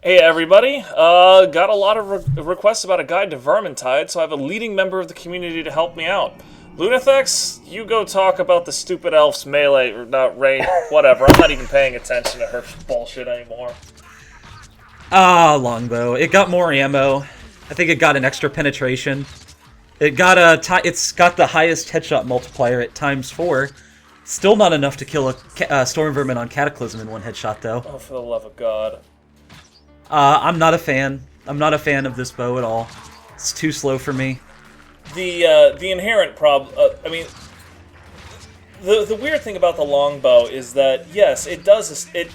Hey everybody, got a lot of requests about a guide to Vermintide, so I have a leading member of the community to help me out. Lunathex, you go talk about the stupid elf's melee, or not range, whatever, I'm not even paying attention to her bullshit anymore. Longbow. It got more ammo. I think it got an extra penetration. It's got the highest headshot multiplier at ×4. Still not enough to kill a storm vermin on Cataclysm in one headshot, though. Oh, for the love of God. I'm not a fan. I'm not a fan of this bow at all. It's too slow for me. The inherent problem, the weird thing about the longbow is that, yes, it does, in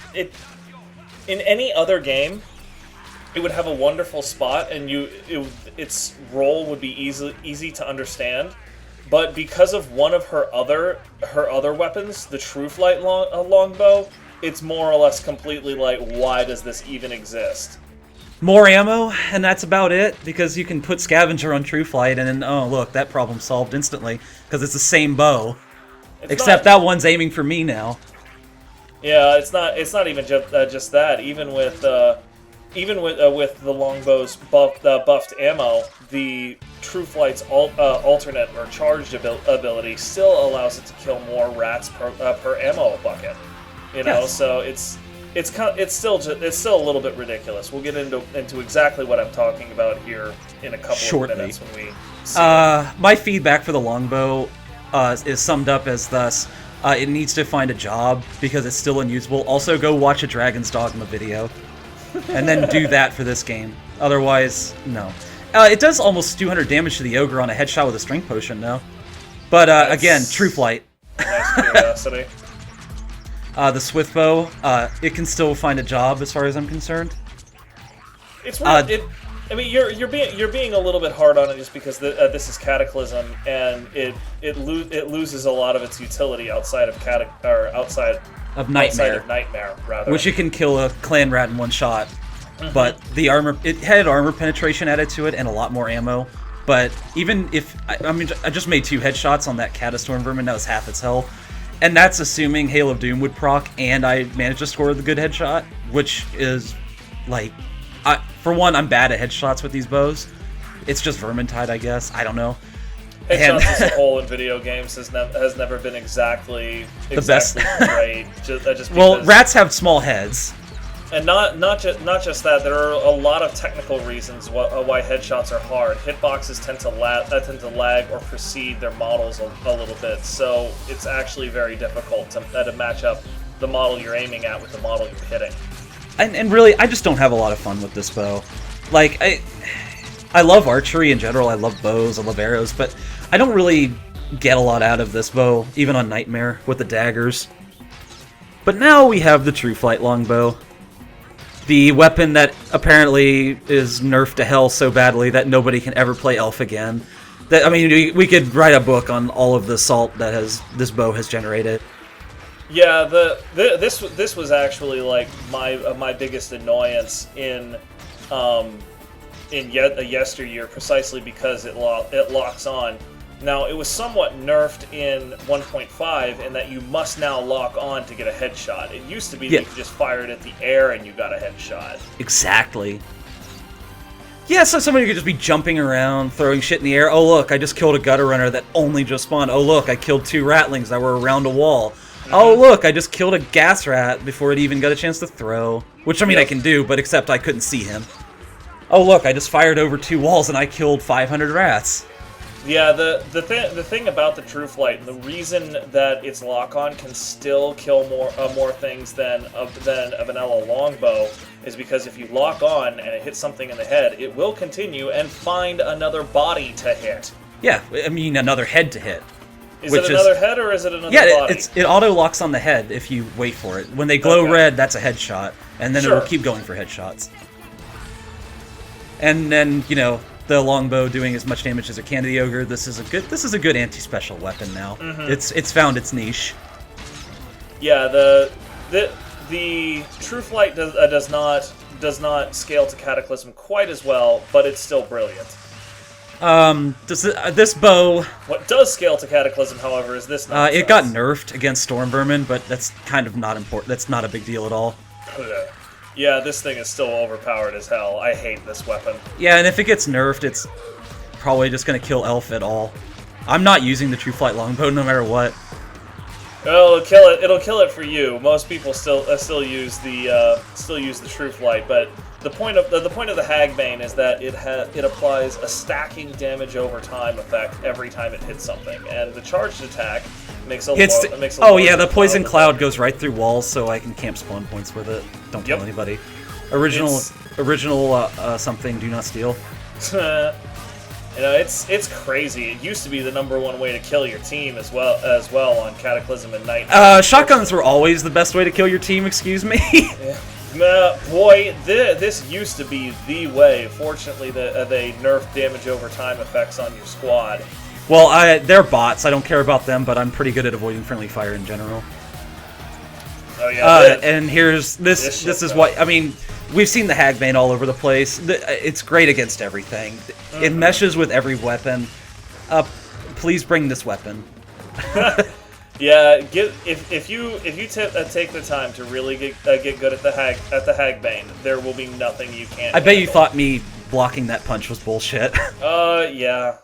any other game, it would have a wonderful spot, and its role would be easy to understand. But because of one of her other weapons, the Trueflight longbow, it's more or less completely like, why does this even exist? More ammo, and that's about it, because you can put Scavenger on Trueflight, and then, oh, look, that problem solved instantly, because it's the same bow. Except that one's aiming for me now. Yeah, it's not even just that. Even with the longbow's buffed ammo, the Trueflight's alternate or charged ability still allows it to kill more rats per ammo bucket. You know, yes. So it's still a little bit ridiculous. We'll get into exactly what I'm talking about here in a couple of minutes when we see it. My feedback for the longbow is summed up as thus: it needs to find a job because it's still unusable. Also, go watch a Dragon's Dogma video, and then do that for this game. Otherwise, no. It does almost 200 damage to the ogre on a headshot with a strength potion, though. But again, Trueflight. Nice curiosity. The Swiftbow, it can still find a job as far as I'm concerned. It's weird. You're being a little bit hard on it just because this is Cataclysm, and it loses a lot of its utility outside of Nightmare, rather. Which it can kill a clan rat in one shot. Mm-hmm. But it had armor penetration added to it and a lot more ammo. But even if I just made 2 headshots on that Catastorm vermin, that was half its health. And that's assuming Hail of Doom would proc, and I managed to score the good headshot, which is, like, for one, I'm bad at headshots with these bows. It's just Vermintide, I guess. I don't know. Headshots as a whole in video games has never been exactly the best. Great. just well, rats have small heads. And not just that, there are a lot of technical reasons why headshots are hard. Hitboxes tend to lag or precede their models a little bit, so it's actually very difficult to match up the model you're aiming at with the model you're hitting. And really, I just don't have a lot of fun with this bow. Like, I love archery in general, I love bows, I love arrows, but I don't really get a lot out of this bow, even on Nightmare, with the daggers. But now we have the Trueflight longbow. The weapon that apparently is nerfed to hell so badly that nobody can ever play Elf again. We could write a book on all of the salt that this bow has generated. Yeah, this was actually like my biggest annoyance in yesteryear, precisely because it locks on. Now, it was somewhat nerfed in 1.5 in that you must now lock on to get a headshot. It used to be that you could just fire it at the air and you got a headshot. Exactly. Yeah, so somebody could just be jumping around, throwing shit in the air. Oh, look, I just killed a gutter runner that only just spawned. Oh, look, I killed 2 ratlings that were around a wall. Mm-hmm. Oh, look, I just killed a gas rat before it even got a chance to throw. Which, I can do, but except I couldn't see him. Oh, look, I just fired over 2 walls and I killed 500 rats. Yeah, the thing about the Trueflight, the reason that its lock-on can still kill more things than a vanilla longbow is because if you lock on and it hits something in the head, it will continue and find another body to hit. Yeah, another head to hit. Is it another head or is it another body? Yeah, it auto-locks on the head if you wait for it. When they glow red, that's a headshot, and then it'll keep going for headshots. And then, the longbow doing as much damage as it can to the ogre. This is a good anti-special weapon now. Mm-hmm. It's found its niche. Yeah, the Trueflight does not scale to Cataclysm quite as well, but it's still brilliant. This bow... What does scale to Cataclysm, however, is this nonsense. It got nerfed against Storm Vermin, but that's kind of not important. That's not a big deal at all. Yeah, this thing is still overpowered as hell. I hate this weapon. Yeah, and if it gets nerfed, it's probably just going to kill Elf at all. I'm not using the Trueflight Longbow no matter what. Well, it'll kill it. It'll kill it for you. Most people still use the Trueflight, but the point of the Hagbane is that it applies a stacking damage over time effect every time it hits something, and the charged attack makes a oh yeah, the poison cloud goes right through walls, so I can camp spawn points with it. Don't kill anybody. Original something. Do not steal. You know, it's crazy. It used to be the #1 way to kill your team as well on Cataclysm and Night. Shotguns were always the best way to kill your team. Excuse me. Yeah. Boy, this used to be the way. Fortunately, they nerfed damage over time effects on your squad. Well, they're bots. I don't care about them, but I'm pretty good at avoiding friendly fire in general. Oh yeah. And here's this. This is what I mean. We've seen the Hagbane all over the place. It's great against everything. It meshes with every weapon. Please bring this weapon. Yeah, if you take the time to really get good at the Hagbane, there will be nothing you can't. I bet you thought me blocking that punch was bullshit. Yeah.